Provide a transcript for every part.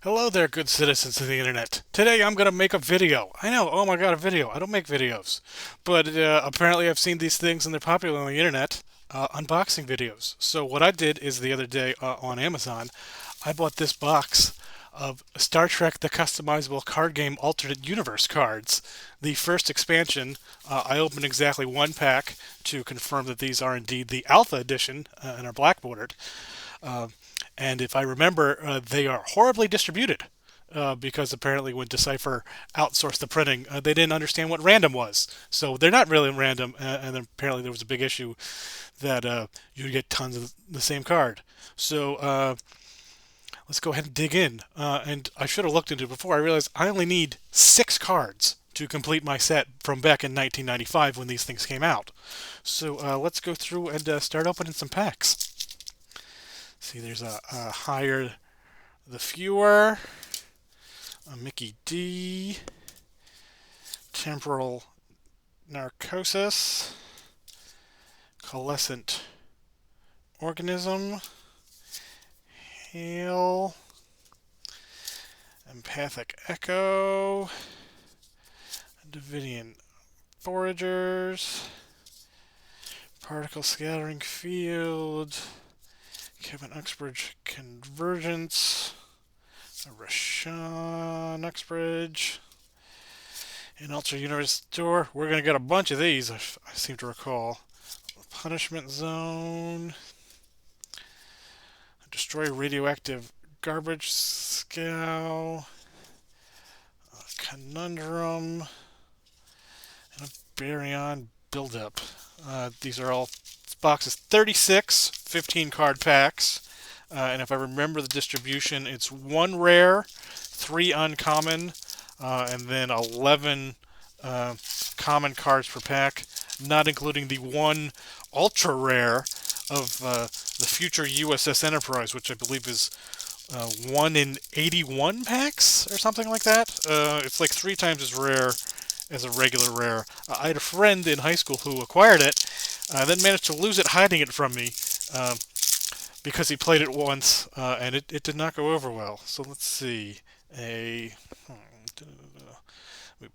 Hello there, good citizens of the internet. Today I'm going to make a video. I know, oh my god, a video. I don't make videos. But apparently I've seen these things and they're popular on the internet, unboxing videos. So what I did is the other day on Amazon, I bought this box of Star Trek The Customizable Card Game Alternate Universe cards. The first expansion, I opened exactly one pack to confirm that these are indeed the Alpha Edition and are black bordered. Uh, and if I remember, they are horribly distributed because apparently when Decipher outsourced the printing, they didn't understand what random was. So they're not really random, and then apparently there was a big issue that you'd get tons of the same card. So let's go ahead and dig in. And I should have looked into it before. I realized I only need 6 cards to complete my set from back in 1995 when these things came out. So let's go through and start opening some packs. See, there's a higher the fewer, a Mickey D, temporal narcosis, coalescent organism, hail, empathic echo, Davidian foragers, particle scattering field, Kevin Uxbridge convergence, a Rashawn Uxbridge, an Ultra Universe door. We're going to get a bunch of these, I seem to recall. Punishment zone, destroy radioactive garbage scow, a conundrum, and a baryon buildup. These are all boxes 36, 15 card packs. And if I remember the distribution, it's 1 rare, 3 uncommon, and then 11 common cards per pack, not including the 1 ultra rare of the future U.S.S. Enterprise, which I believe is 1 in 81 packs or something like that. It's like 3 times as rare as a regular rare. I had a friend in high school who acquired it, then managed to lose it hiding it from me because he played it once, and it did not go over well. So let's see. Let me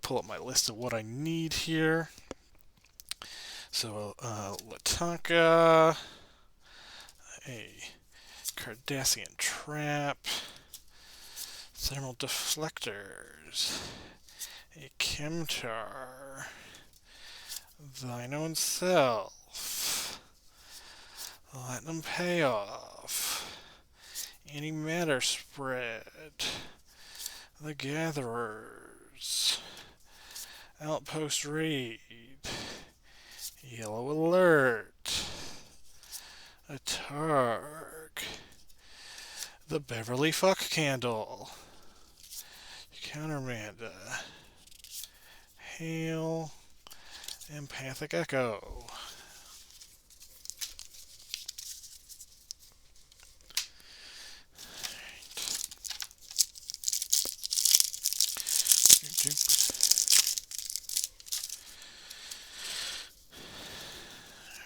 pull up my list of what I need here. So, Latanka, a Cardassian trap, thermal deflectors, a Chemtar, thine own self, platinum payoff, antimatter spread, the gatherers, outpost raid, yellow alert, a targ, the Beverly Fuck candle, countermanda, hail, empathic echo.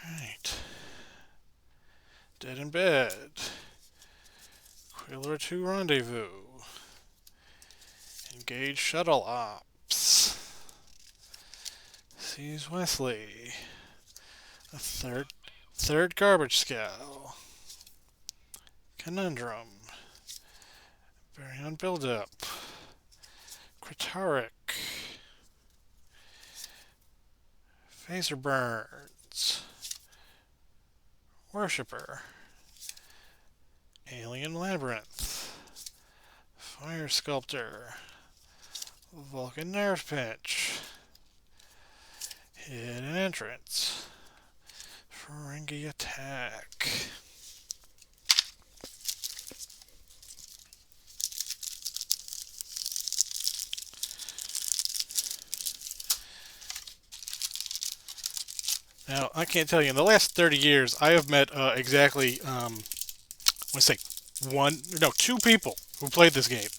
Right. Dead in bed. Quiller 2 rendezvous. Engage shuttle ops. Sees Wesley. A third garbage scow. Conundrum. Baryon buildup. Critaric. Phaser burns. Worshipper. Alien labyrinth. Fire sculptor. Vulcan nerve pinch. Hidden entrance. Ferengi attack. Now, I can't tell you, in the last 30 years, I have met exactly, let's say, 2 people who played this game.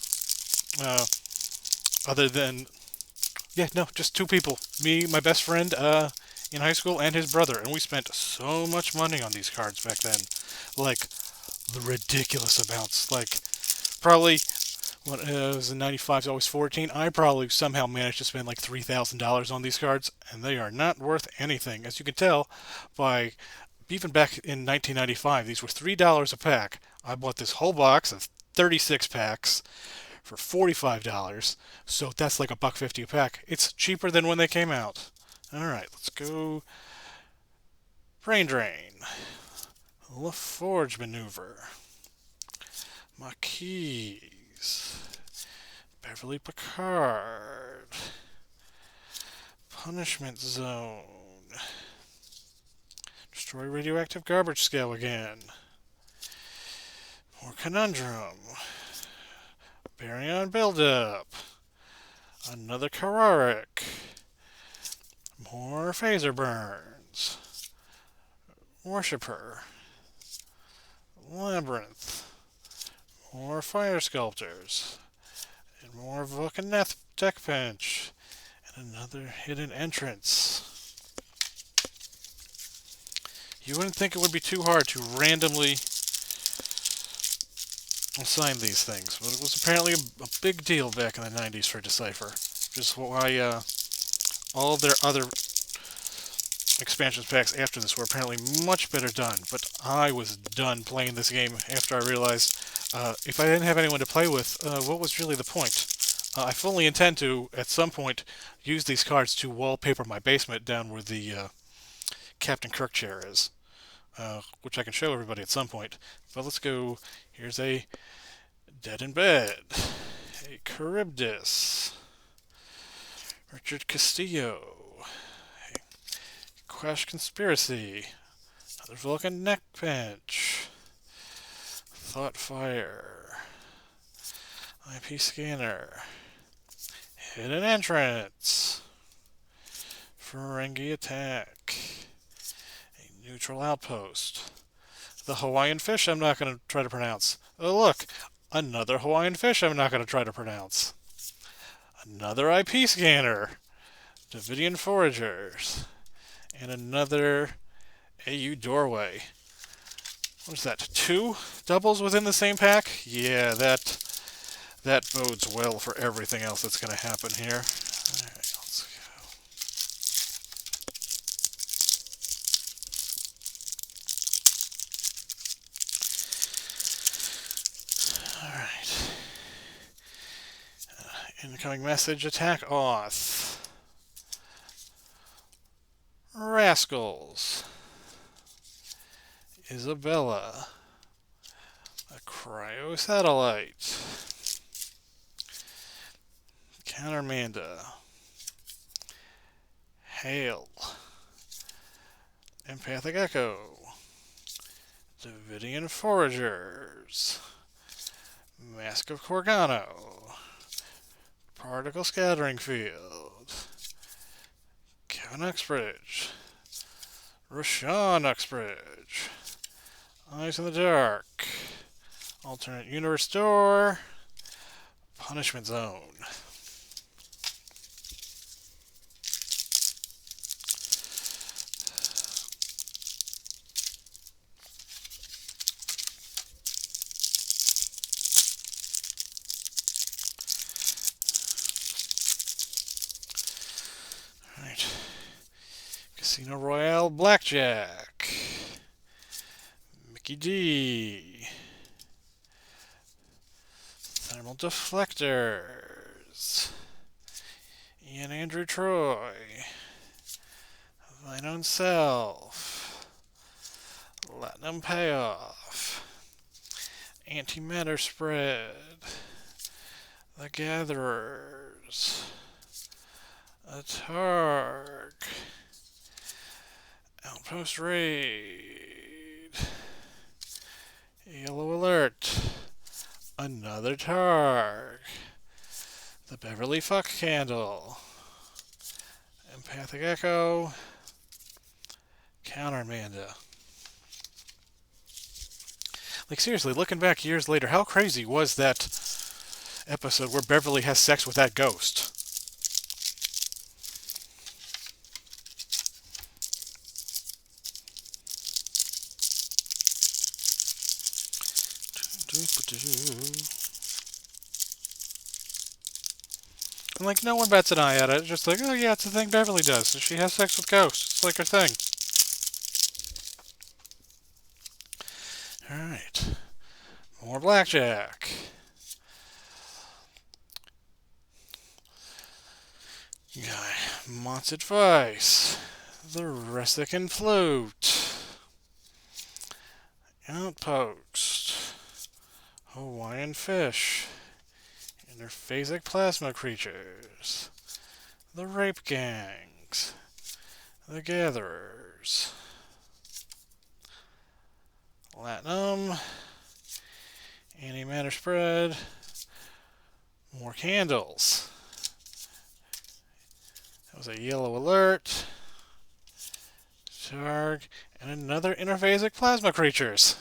Uh, other than, yeah, no, just 2 people. Me, my best friend in high school, and his brother. And we spent so much money on these cards back then. Like, the ridiculous amounts. Like, probably When it was in 95, it's always 14. I probably somehow managed to spend like $3,000 on these cards, and they are not worth anything. As you can tell by even back in 1995, these were $3 a pack. I bought this whole box of 36 packs for $45. So that's like $1.50 a pack. It's cheaper than when they came out. All right, let's go. Brain Drain. LaForge Maneuver. Marquise. Beverly Picard. Punishment Zone. Destroy Radioactive Garbage Scale again. More Conundrum. Baryon Buildup. Another Carraric. More Phaser Burns. Worshipper. Labyrinth. More Fire Sculptors. And more Vulcaneth Deck Pinch. And another Hidden Entrance. You wouldn't think it would be too hard to randomly assign these things, but it was apparently a big deal back in the 90s for Decipher. Just why all of their other expansions packs after this were apparently much better done. But I was done playing this game after I realized if I didn't have anyone to play with, what was really the point? I fully intend to, at some point, use these cards to wallpaper my basement down where the Captain Kirk chair is, which I can show everybody at some point. But let's go. Here's a Dead in Bed, a Charybdis, Richard Castillo, a Crash Conspiracy, another Vulcan Neck Pinch, Thought Fire, IP Scanner, Hidden Entrance, Ferengi Attack, a Neutral Outpost, the Hawaiian Fish I'm not going to try to pronounce. Oh look, another Hawaiian Fish I'm not going to try to pronounce. Another IP Scanner, Davidian Foragers, and another AU Doorway. What is that, 2 doubles within the same pack? Yeah, that bodes well for everything else that's going to happen here. All right, let's go. All right. Incoming message, attack Oth. Rascals. Isabella. A Cryo Satellite. Countermanda. Hail. Empathic Echo. Davidian Foragers. Mask of Corgano. Particle Scattering Field. Kevin Uxbridge. Rashawn Uxbridge. Eyes in the Dark. Alternate Universe Door. Punishment Zone. Alright. Casino Royale Blackjack. Mickey D. Thermal Deflectors. Ian Andrew Troy. Thine Own Self. Platinum Payoff. Antimatter Spread. The Gatherers. A Targ. Outpost Raid. Yellow Alert. Another Targ. The Beverly Fuck Candle. Empathic Echo. Countermanda. Like, seriously, looking back years later, how crazy was that episode where Beverly has sex with that ghost? And like, no one bats an eye at it. It's just like, oh yeah, it's a thing Beverly does. She has sex with ghosts. It's like her thing. Alright. More blackjack. Guy. Mott's advice. The rest that can float. Outpost. Hawaiian fish. Interphasic plasma creatures. The rape gangs. The gatherers. Latinum. Antimatter spread. More candles. That was a yellow alert. Shark. And another interphasic plasma creatures.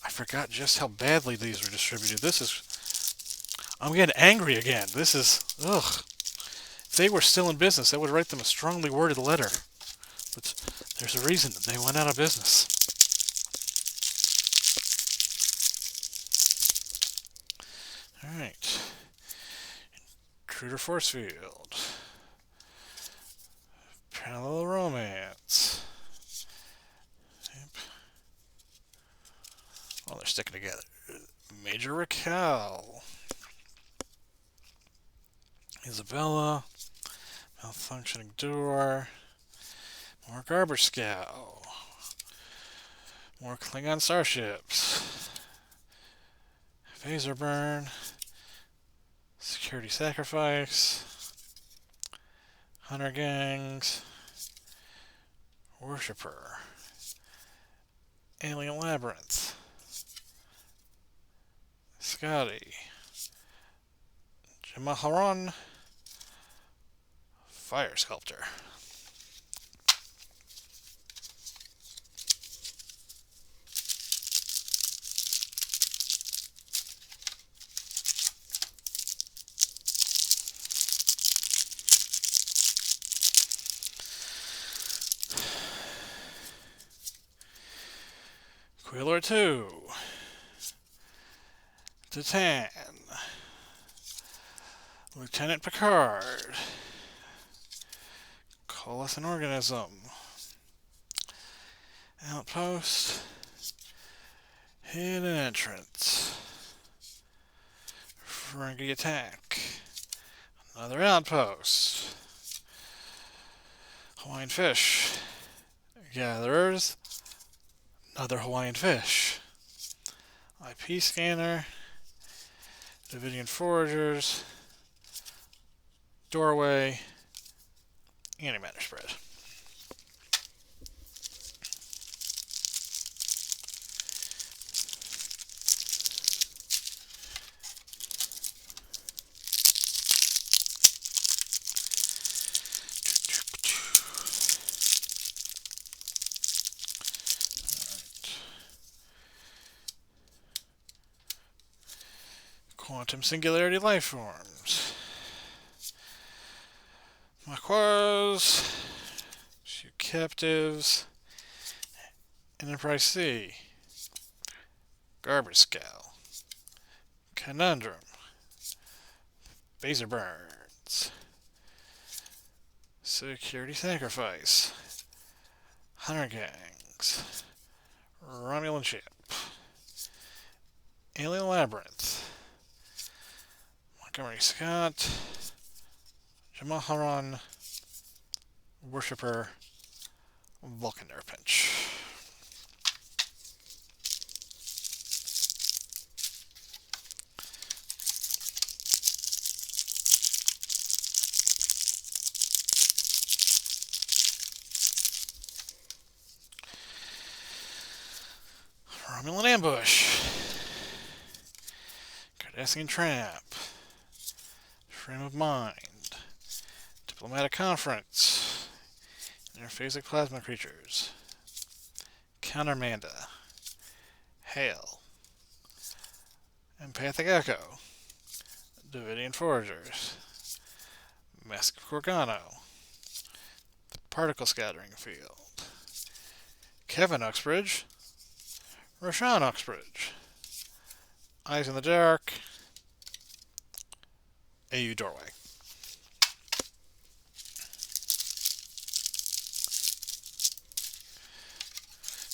I forgot just how badly these were distributed. This is... I'm getting angry again. This is... Ugh. If they were still in business, I would write them a strongly worded letter. But there's a reason that they went out of business. Alright. Intruder Force Field. Parallel Romance. Yep. Oh, they're sticking together. Major Raquel. Isabella. Malfunctioning Door. More Garbage Scow. More Klingon starships. Phaser Burn. Security Sacrifice. Hunter Gangs. Worshipper. Alien Labyrinth. Scotty. Jamaharon. Fire Sculptor. Quiller 2. Titan. Lieutenant Picard. Coalescent Organism. Outpost. Hidden Entrance. Frankie Attack. Another Outpost. Hawaiian Fish. Gatherers. Another Hawaiian Fish. IP Scanner. Davidian Foragers. Doorway. Antimatter Spread. Quantum Singularity Lifeforms. Maquas. Shoot Captives. Enterprise C. Garbage Scow. Conundrum. Phaser Burns. Security Sacrifice. Hunter Gangs. Romulan Ship. Alien Labyrinth. Montgomery Scott. Jamaharon. Worshipper. Vulcan Airpinch. Romulan Ambush. Cardassian Trap. Frame of Mind. Diplomatic Conference. Interphasic Plasma Creatures. Countermanda. Hail. Empathic Echo. Davidian Foragers. Mask of Gorgano. The Particle Scattering Field. Kevin Uxbridge. Rashawn Uxbridge. Eyes in the Dark. AU doorway.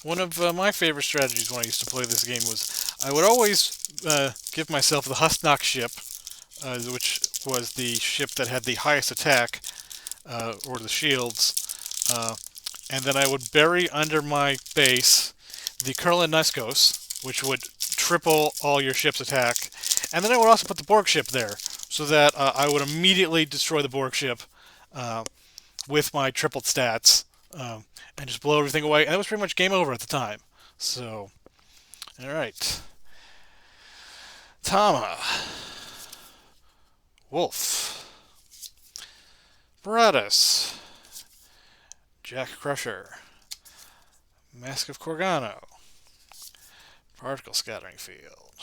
One of my favorite strategies when I used to play this game was I would always give myself the Hustnock ship, which was the ship that had the highest attack, or the shields, and then I would bury under my base the Kurlan Neskos, which would triple all your ship's attack, and then I would also put the Borg ship there, so that I would immediately destroy the Borg ship with my tripled stats, and just blow everything away. And it was pretty much game over at the time. So, all right. Tama. Wolf. Baratus. Jack Crusher. Mask of Corgano. Particle Scattering Field.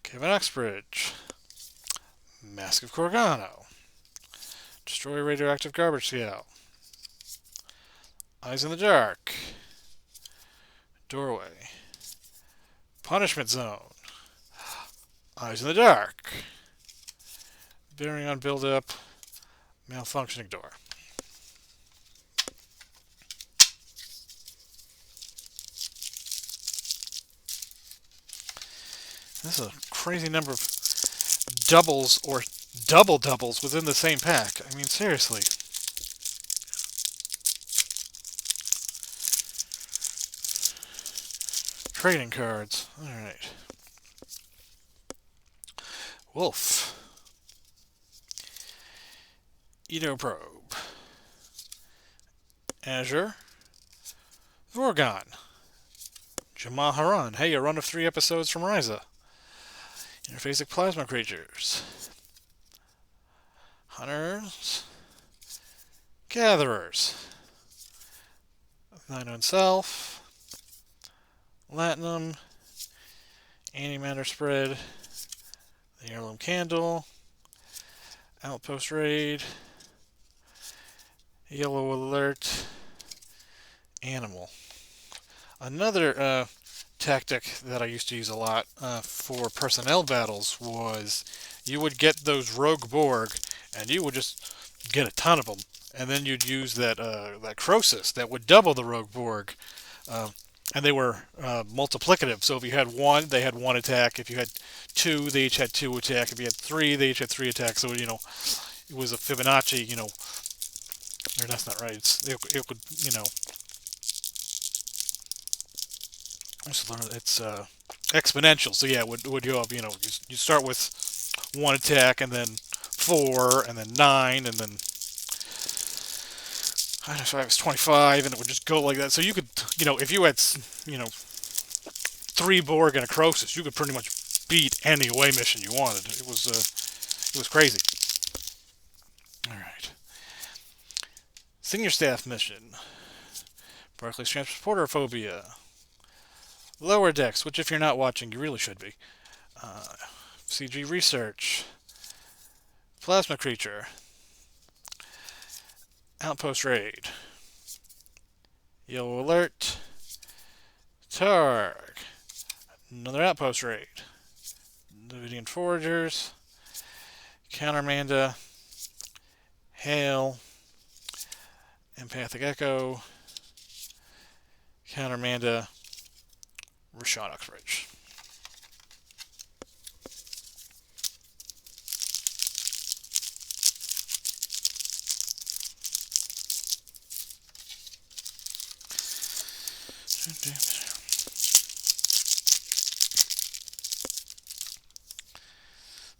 Kevin Uxbridge. Mask of Corgano. Destroy Radioactive Garbage Scout. Eyes in the Dark. Doorway. Punishment Zone. Eyes in the Dark. Bearing on build-up. Malfunctioning door. This is a crazy number of doubles or double doubles within the same pack. I mean, seriously. Trading cards. Alright. Wolf. Edo Probe. Azure. Vorgon. Jamaharan. Hey, a run of 3 episodes from Ryza. Interphasic Plasma Creatures. Hunters. Gatherers. Thine Own Self. Latinum. Antimatter Spread. The Heirloom Candle. Outpost Raid. Yellow Alert. Animal. Another tactic that I used to use a lot for personnel battles was you would get those rogue Borg and you would just get a ton of them, and then you'd use that Croesus that would double the rogue Borg, and they were multiplicative. So if you had 1, they had 1 attack. If you had 2, they each had 2 attack. If you had 3, they each had 3 attacks. So it was a Fibonacci. Or that's not right. It could it's exponential. So yeah, it would go up. You start with 1 attack, and then 4, and then 9, and then I don't know if it was 25, and it would just go like that. So you could, if you had, 3 Borg and a Croesus, you could pretty much beat any away mission you wanted. It was crazy. All right. Senior Staff Mission. Barclays Transporter Phobia. Lower Decks, which if you're not watching, you really should be. CG Research. Plasma Creature. Outpost Raid. Yellow Alert. Targ. Another Outpost Raid. Davidian Foragers. Countermanda. Hail. Empathic Echo. Countermanda. Rashawn Uxbridge.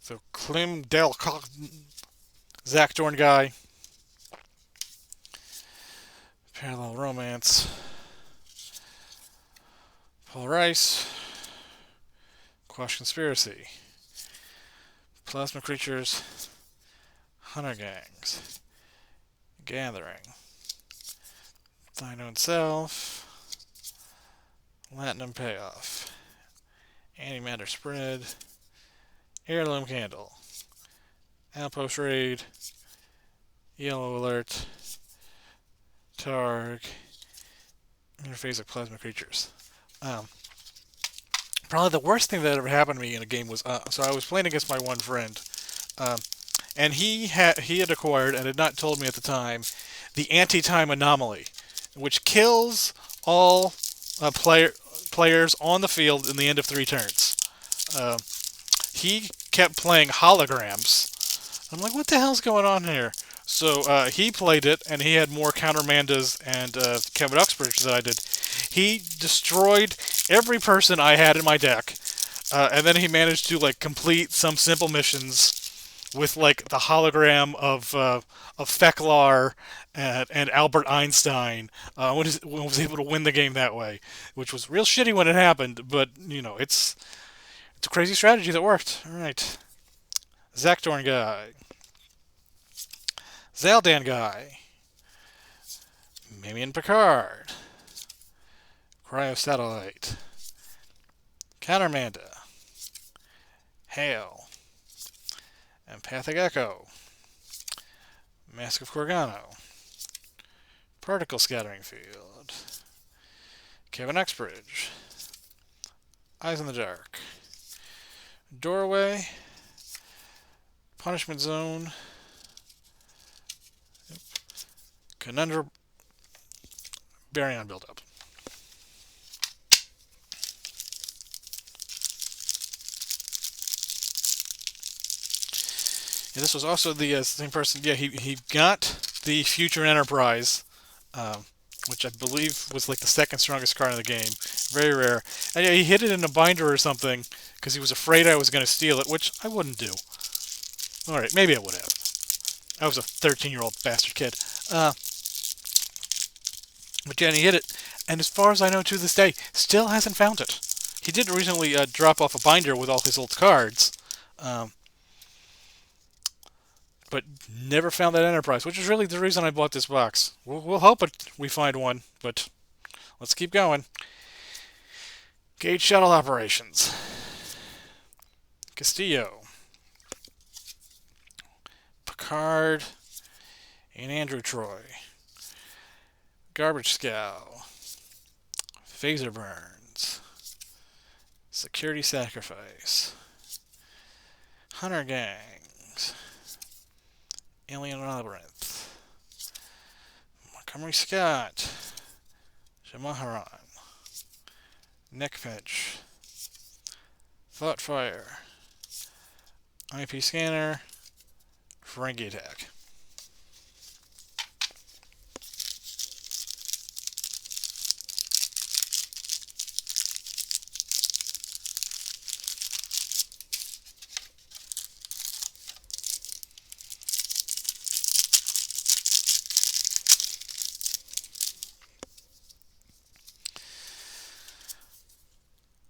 So Clem Del Zach Dorn guy. Parallel Romance. Paul Rice. Quash Conspiracy. Plasma Creatures. Hunter Gangs. Gathering. Thine Own Self. Latinum Payoff. Antimatter Spread. Heirloom Candle. Outpost Raid. Yellow Alert. Targ. Interphasic Plasma Creatures. Probably the worst thing that ever happened to me in a game was, so I was playing against my one friend, Um, and he had acquired and had not told me at the time the anti-time anomaly, which kills all players on the field in the end of 3 turns. Uh, he kept playing holograms. I'm like, what the hell's going on here? So he played it, and he had more countermandas and Kevin Uxbridge than I did. He destroyed every person I had in my deck, and then he managed to like complete some simple missions with like the hologram of Feklar and Albert Einstein. When was able to win the game that way, which was real shitty when it happened, but it's a crazy strategy that worked. All right, Zaktorn guy, Zaldan guy, Mamian Picard, Cryo Satellite, Countermanda, Hail, Empathic Echo, Mask of Corgano, Particle Scattering Field, Kevin Uxbridge, Eyes in the Dark, Doorway, Punishment Zone, Conundrum, Baryon Buildup. Yeah, this was also the same person. Yeah, he got the Future Enterprise, which I believe was like the second strongest card in the game. Very rare. And yeah, he hid it in a binder or something because he was afraid I was going to steal it, which I wouldn't do. All right, maybe I would have. I was a 13-year-old bastard kid. But yeah, and he hid it. And as far as I know to this day, still hasn't found it. He did recently drop off a binder with all his old cards. But never found that Enterprise, which is really the reason I bought this box. We'll hope we find one, but let's keep going. Gauge Shuttle Operations. Castillo. Picard. And Andrew Troy. Garbage Scow. Phaser Burns. Security Sacrifice. Hunter Gangs. Alien Labyrinth. Montgomery Scott. Jamaharan. Neck Pinch. Thoughtfire. IP Scanner. Ferengi Attack.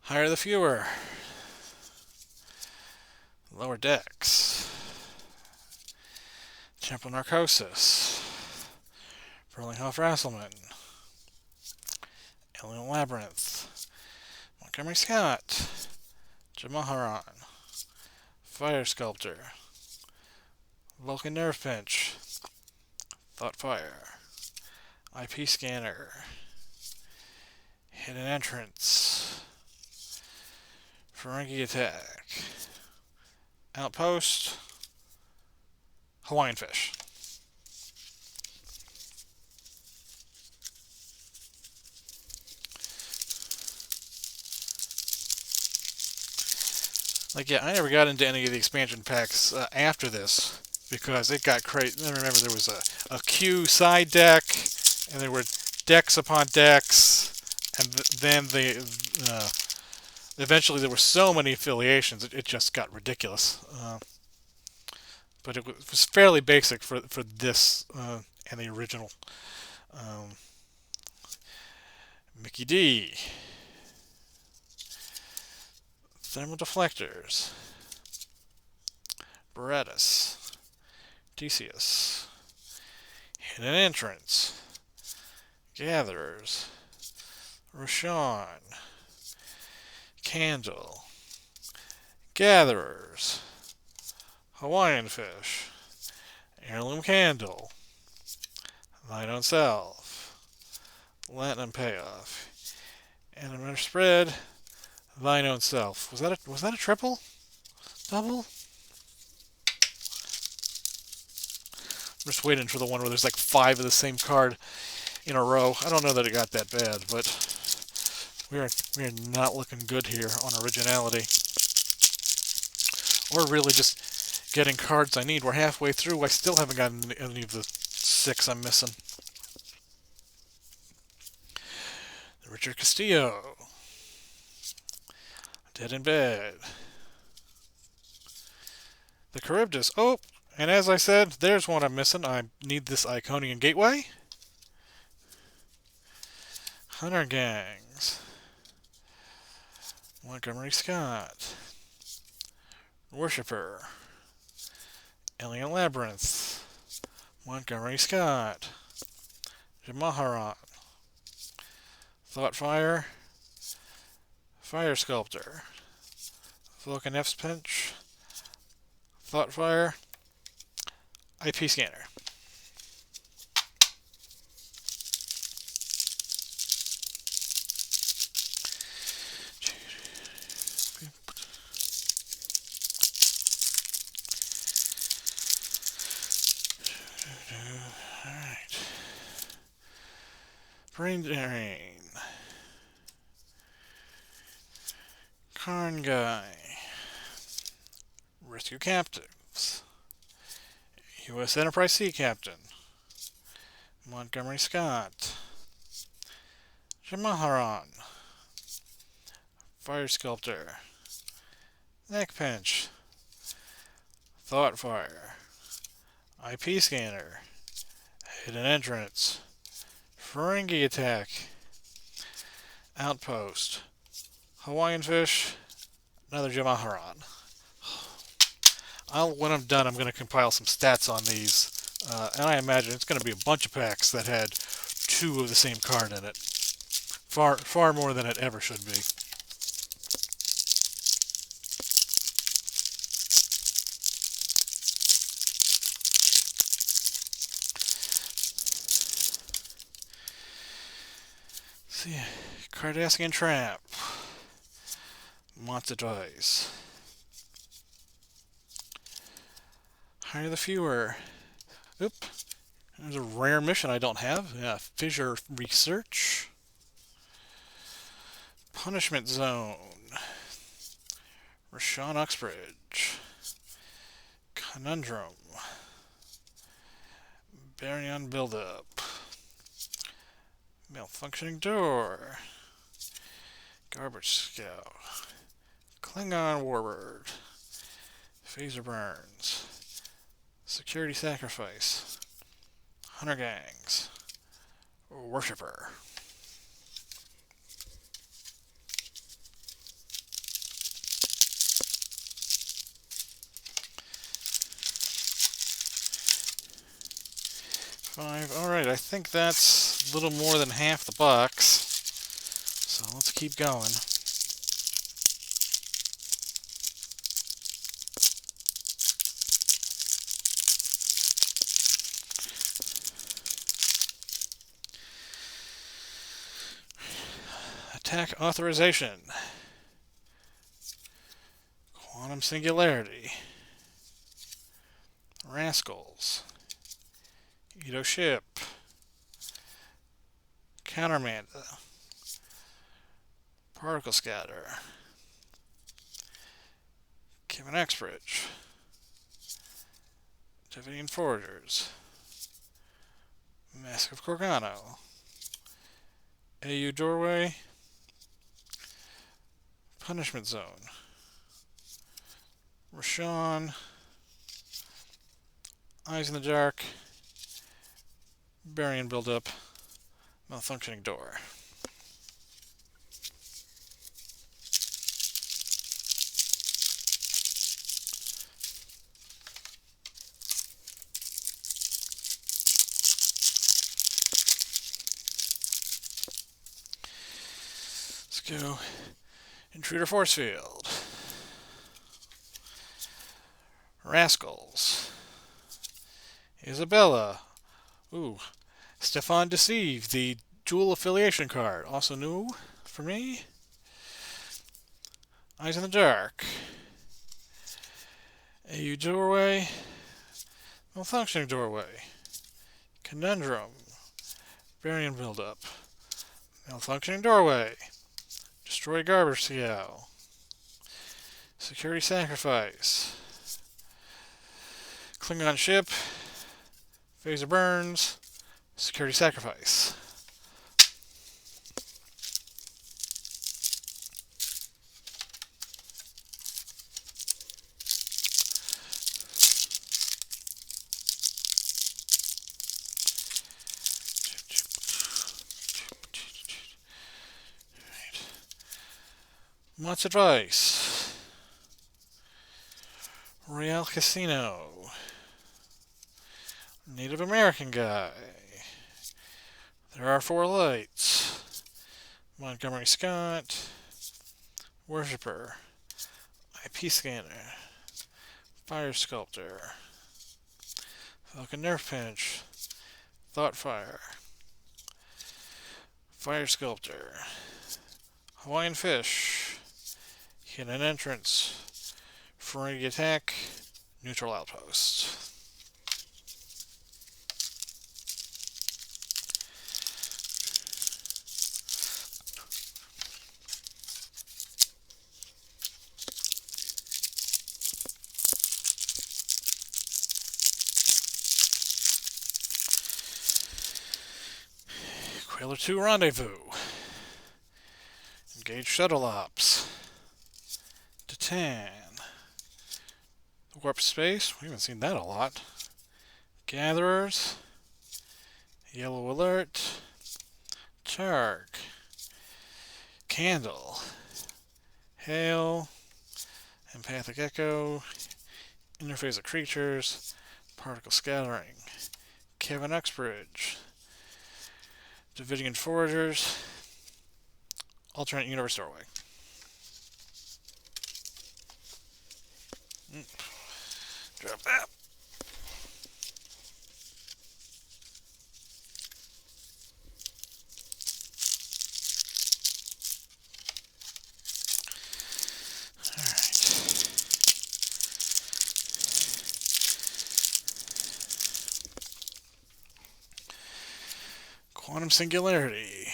Higher the Fewer. Lower Decks. Temple Narcosis. Berlinghoff Rasselman. Alien Labyrinth. Montgomery Scott. Jamaharan. Fire Sculptor. Vulcan Nerve Pinch. Thoughtfire. IP Scanner. Hidden Entrance. Ferengi Attack. Outpost. Hawaiian Fish. Like, yeah, I never got into any of the expansion packs after this because it got crazy. I remember there was a Q side deck, and there were decks upon decks, and then eventually there were so many affiliations, it just got ridiculous. But it was fairly basic for this and the original. Um, Mickey D. Thermal Deflectors. Berettas. Theseus. Hidden Entrance. Gatherers. Rashawn. Candle. Gatherers. Hawaiian Fish. Heirloom Candle. Thine Own Self. Latinum Payoff. And another spread. Thine Own Self. Was that a triple? Double? I'm just waiting for the one where there's like 5 of the same card in a row. I don't know that it got that bad, but we are not looking good here on originality. Or really just getting cards I need. We're halfway through. I still haven't gotten any of the 6 I'm missing. Richard Castillo. Dead in Bed. The Charybdis. Oh, and as I said, there's one I'm missing. I need this Iconian Gateway. Hunter Gangs. Montgomery Scott. Worshipper. Alien Labyrinth. Montgomery Scott. Jamaharan. Thoughtfire. Fire Sculptor. Vulcan F's Pinch. Thoughtfire. IP Scanner. Alright. Brain Drain. Karn Guy. Rescue Captives. U.S. Enterprise Sea Captain. Montgomery Scott. Jamaharan. Fire Sculptor. Neck Pinch. Thoughtfire. IP Scanner. Hidden Entrance. Ferengi Attack. Outpost. Hawaiian Fish. Another Jamaharan. When I'm done, I'm going to compile some stats on these. And I imagine it's going to be a bunch of packs that had 2 of the same card in it. Far more than it ever should be. See, Cardassian Trap. Monster Toys. Hire the Fewer. Oop. There's a rare mission I don't have. Yeah, Fissure Research. Punishment Zone. Rashawn Uxbridge. Conundrum. Baryon Buildup. Malfunctioning Door. Garbage Scout. Klingon Warbird. Phaser Burns. Security Sacrifice. Hunter Gangs. Worshipper. $5. Alright, I think that's a little more than half the box. So let's keep going. Attack Authorization. Quantum Singularity. Rascals. Edo Ship. Countermanda. Particle Scatter. Kevin Exbridge. Davidian Forgers. Mask of Corgano. AU Doorway. Punishment Zone. Rashawn. Eyes in the Dark. Baryon Buildup. Malfunctioning Door. Let's go. Intruder Force Field. Rascals. Isabella. Ooh. Stefan Deceive, the dual affiliation card. Also new for me. Eyes in the Dark. AU Doorway. Malfunctioning doorway. Conundrum. Variant buildup. Malfunctioning doorway. Destroy garbage CL. Security sacrifice. Klingon ship. Phaser burns. Security sacrifice. Much advice. Royale Casino. Native American guy. There are 4 lights. Montgomery Scott. Worshipper. IP scanner. Fire sculptor. Falcon nerf pinch. Thought fire. Fire sculptor. Hawaiian fish. Hidden entrance. Ferengi attack. Neutral outpost. Queller 2 rendezvous. Engage shuttle ops. Titan. Warp space. We haven't seen that a lot. Gatherers. Yellow alert. Charg. Candle. Hail. Empathic echo. Interface of creatures. Particle scattering. Kevin Uxbridge. Davidian foragers. Alternate universe doorway. Drop that. Alright. Quantum Singularity.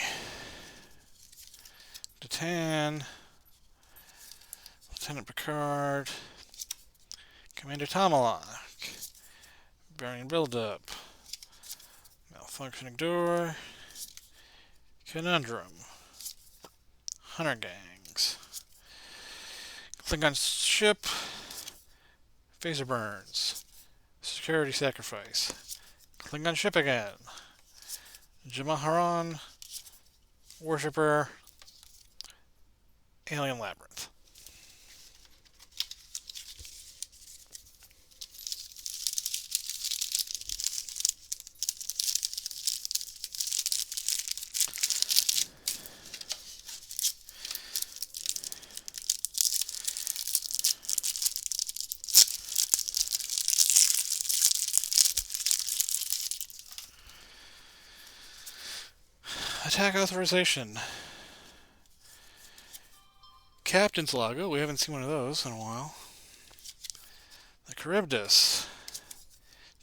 Titan. Lieutenant Picard. Commander Tomalak. Variant buildup. Malfunctioning door. Conundrum. Hunter gangs. Klingon ship. Phaser burns. Security sacrifice. Klingon ship again. Jamaharan. Worshipper. Alien labyrinth. Attack authorization. Captain's logo. We haven't seen one of those in a while. The Charybdis.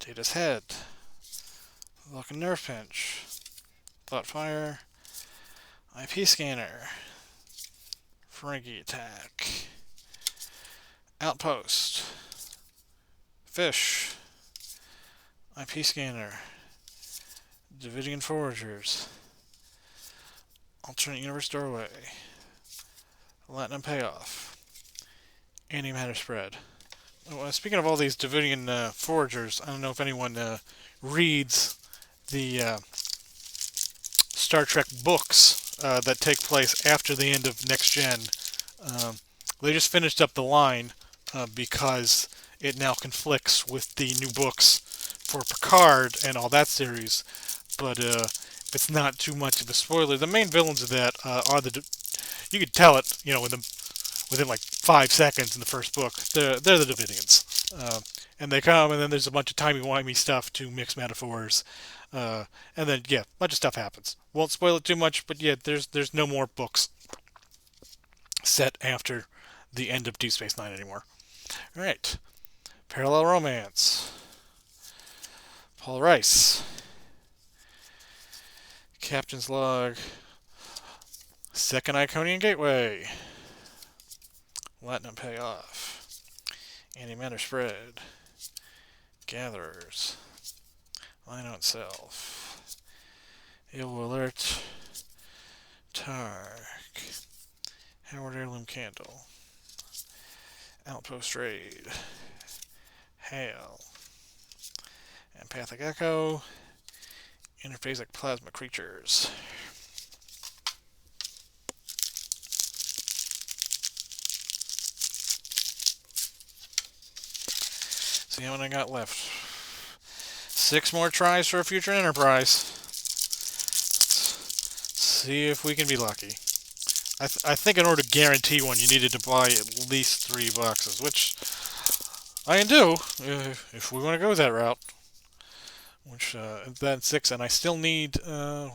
Data's head. Vulcan nerf pinch. Thought fire. IP scanner. Ferengi attack. Outpost. Fish. IP scanner. Davidian foragers. Alternate universe doorway. Latinum payoff. Antimatter spread. Speaking of all these Davidian foragers, I don't know if anyone reads the Star Trek books that take place after the end of Next Gen. They just finished up the line because it now conflicts with the new books for Picard and all that series. But it's not too much of a spoiler. The main villains of that are you could tell it, within like 5 seconds in the first book. They're the Davidians. And they come, and then there's a bunch of timey-wimey stuff to mix metaphors. And then, a bunch of stuff happens. Won't spoil it too much, but there's no more books set after the end of Deep Space Nine anymore. Alright. Parallel romance. Paul Rice. Captain's Log. Second Iconian Gateway. Platinum Payoff. Antimatter Spread. Gatherers. Line on Self. Ill Alert. Tark. Howard Heirloom Candle. Outpost Raid. Hail. Empathic Echo. Interphasic Plasma Creatures. See how many I got left. 6 more tries for a future enterprise. See if we can be lucky. I think in order to guarantee one, you needed to buy at least 3 boxes, which I can do if we want to go that route. Which that's 6, and I still need the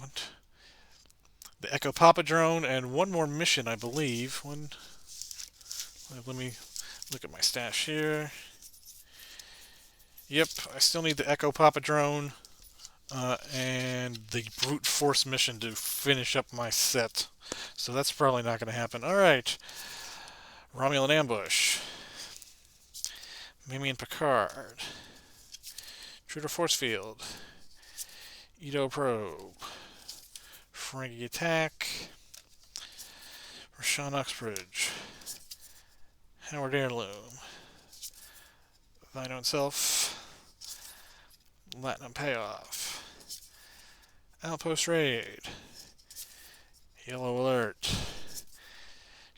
Echo Papa drone and one more mission, I believe. Let me look at my stash here. Yep, I still need the Echo Papa drone and the brute force mission to finish up my set. So that's probably not going to happen. Alright. Romulan Ambush. Mimi and Picard. Intruder Force Field. Edo Probe. Frankie Attack. Rashawn Uxbridge. Howard Heirloom. Thine Own Self. Platinum Payoff. Outpost Raid. Yellow Alert.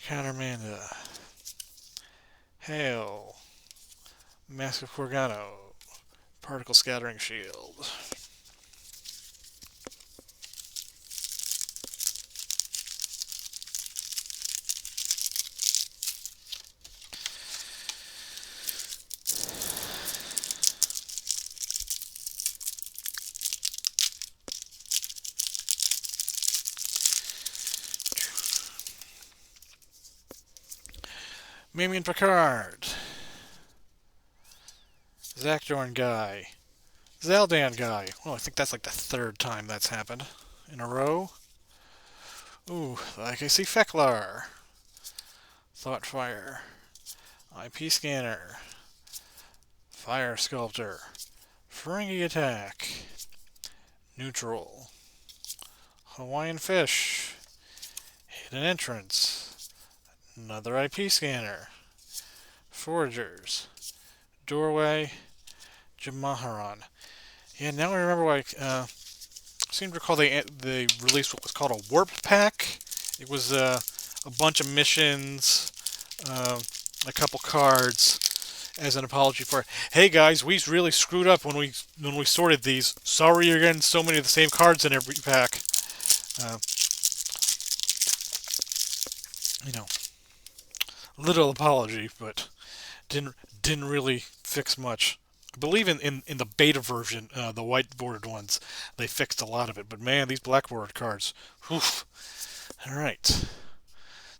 Countermanda. Hail. Mask of Corgano. Particle Scattering Shield. Mimi and Picard. Zakdorn guy. Zaldan guy. Well, I think that's like the 3rd time that's happened in a row. Ooh, like I see Feklar. Thoughtfire. IP Scanner. Fire Sculptor. Ferengi Attack. Neutral. Hawaiian Fish. Hidden Entrance. Another IP Scanner. Foragers. Doorway. Jamaharan. Yeah, now I remember why I seem to recall they released what was called a warp pack. It was a bunch of missions, a couple cards, as an apology for, hey guys, we really screwed up when we sorted these. Sorry you're getting so many of the same cards in every pack. Little apology, but didn't really fix much. I believe in the beta version, the white-bordered ones, they fixed a lot of it. But man, these black-bordered cards, oof. All right.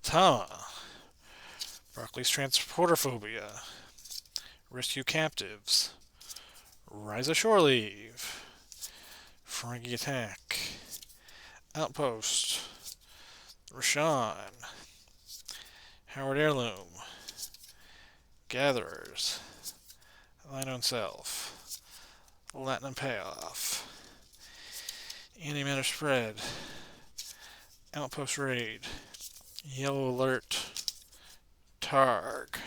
Tama. Broccoli's Transportophobia. Rescue Captives. Rise of Shore Leave. Frankie Attack. Outpost. Rashawn. Howard Heirloom. Gatherers. Thine Own Self. Platinum Payoff. Antimatter Spread. Outpost Raid. Yellow Alert. Targ.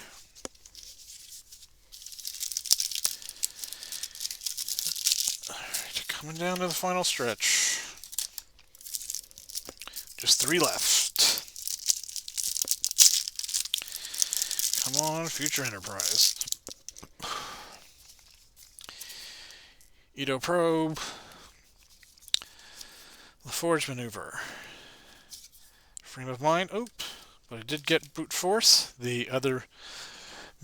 Alright, coming down to the final stretch. Just 3 left. Come on, Future Enterprise. Edo Probe. The Forge Maneuver. Frame of Mind. Oop. But I did get Brute Force, the other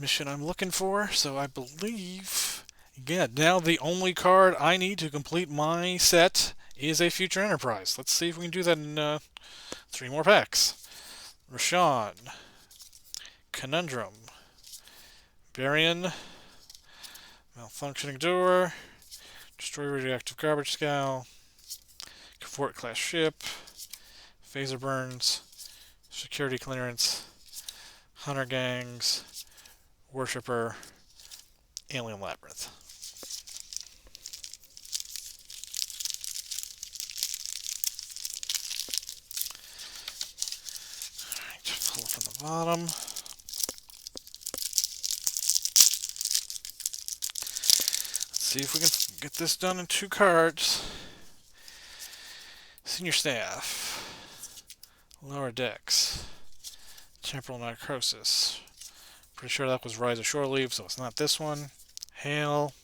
mission I'm looking for. So I believe, again, now the only card I need to complete my set is a Future Enterprise. Let's see if we can do that in 3 more packs. Rashawn. Conundrum. Barian. Malfunctioning Door. Destroy radioactive garbage scow. Fort class ship. Phaser burns. Security clearance. Hunter gangs. Worshipper. Alien labyrinth. Alright, pull from the bottom. See if we can get this done in 2 cards. Senior Staff. Lower Decks. Temporal Necrosis. Pretty sure that was Rise of Shore Leave, so it's not this one. Hail.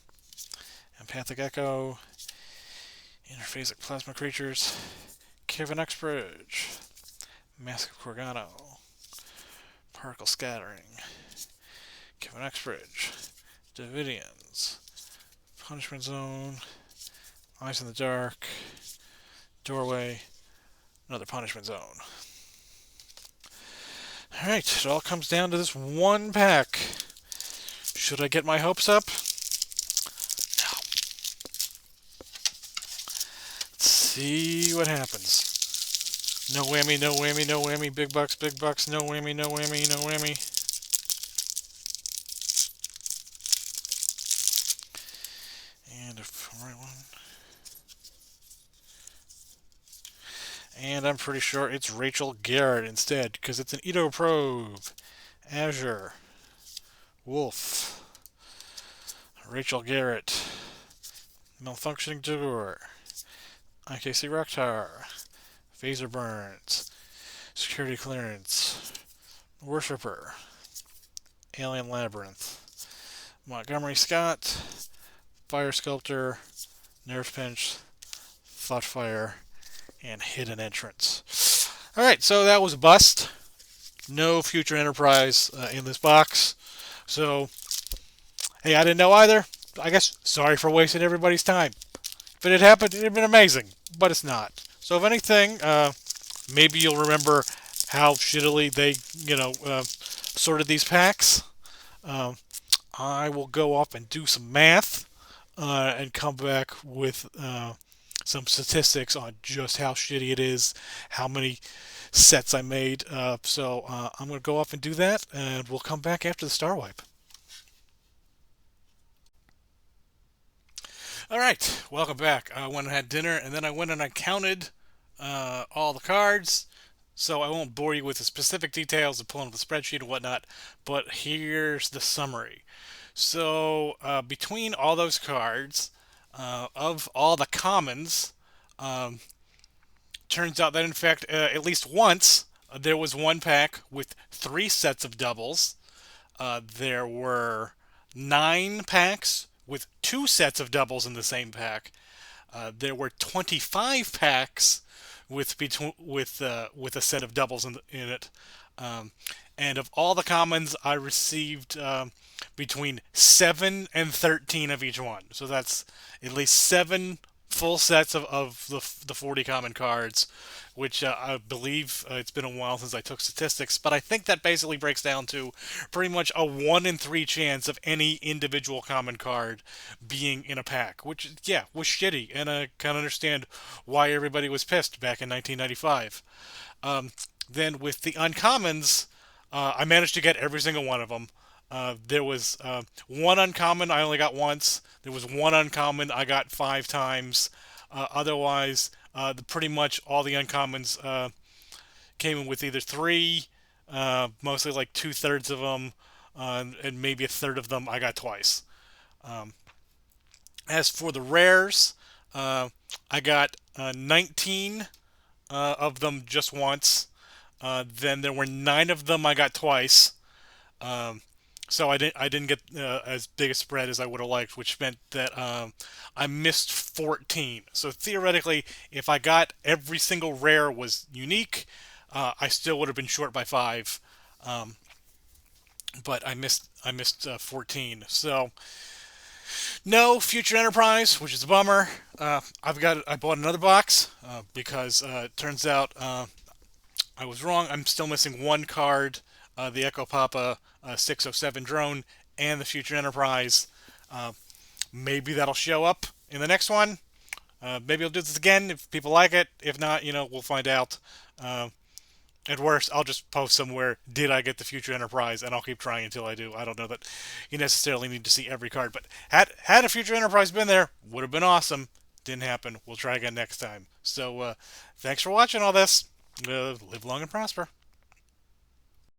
Empathic Echo. Interphasic Plasma Creatures. Kevin X Bridge. Mask of Corgano. Particle Scattering. Kevin X Bridge. Davidians. Punishment Zone, Eyes in the Dark, Doorway, another Punishment Zone. Alright, it all comes down to this one pack. Should I get my hopes up? No. Let's see what happens. No whammy, no whammy, no whammy, big bucks, no whammy, no whammy, no whammy. And if right one. And I'm pretty sure it's Rachel Garrett instead, because it's an Edo Probe. Azure. Wolf. Rachel Garrett. Malfunctioning Door. IKC Rektar. Phaser Burns. Security Clearance. Worshipper. Alien Labyrinth. Montgomery Scott. Fire Sculptor. Nerve Pinch. Thought Fire. And Hidden Entrance. Alright, so that was a bust. No Future Enterprise in this box. So, hey, I didn't know either. I guess sorry for wasting everybody's time. If it had happened, it would have been amazing. But it's not. So if anything, maybe you'll remember how shittily they, sorted these packs. I will go off and do some math and come back with some statistics on just how shitty it is, how many sets I made. So I'm going to go off and do that, and we'll come back after the Star Wipe. Alright, welcome back. I went and had dinner, and then I went and I counted all the cards. So I won't bore you with the specific details of pulling up the spreadsheet and whatnot, but here's the summary. So between all those cards, of all the commons, turns out that in fact at least once there was one pack with 3 sets of doubles. There were 9 packs with 2 sets of doubles in the same pack. There were 25 packs with a set of doubles in it. And of all the commons, I received between 7 and 13 of each one. So that's at least 7 full sets of the 40 common cards, which I believe it's been a while since I took statistics, but I think that basically breaks down to pretty much a 1 in 3 chance of any individual common card being in a pack, which, yeah, was shitty, and I can understand why everybody was pissed back in 1995. Then with the uncommons, I managed to get every single one of them. There was one uncommon I only got once. There was one uncommon I got 5 times. Otherwise, pretty much all the uncommons came in with either 3, mostly like 2/3 of them, and maybe a third of them I got twice. As for the rares, I got 19 of them just once. Then there were 9 of them I got twice. So I didn't get as big a spread as I would have liked, which meant that I missed 14. So theoretically, if I got every single rare was unique, I still would have been short by 5. But I missed 14. So no Future Enterprise, which is a bummer. I bought another box because it turns out I was wrong. I'm still missing one card, the Echo Papa 607 drone, and the Future Enterprise. Maybe that'll show up in the next one, maybe I'll do this again if people like it. If not, we'll find out. Uh, At worst, I'll just post somewhere, did I get the Future Enterprise? And I'll keep trying until I do. I don't know that you necessarily need to see every card. But had a Future Enterprise been there, would have been awesome. Didn't happen. We'll try again next time. So, thanks for watching all this. Live long and prosper.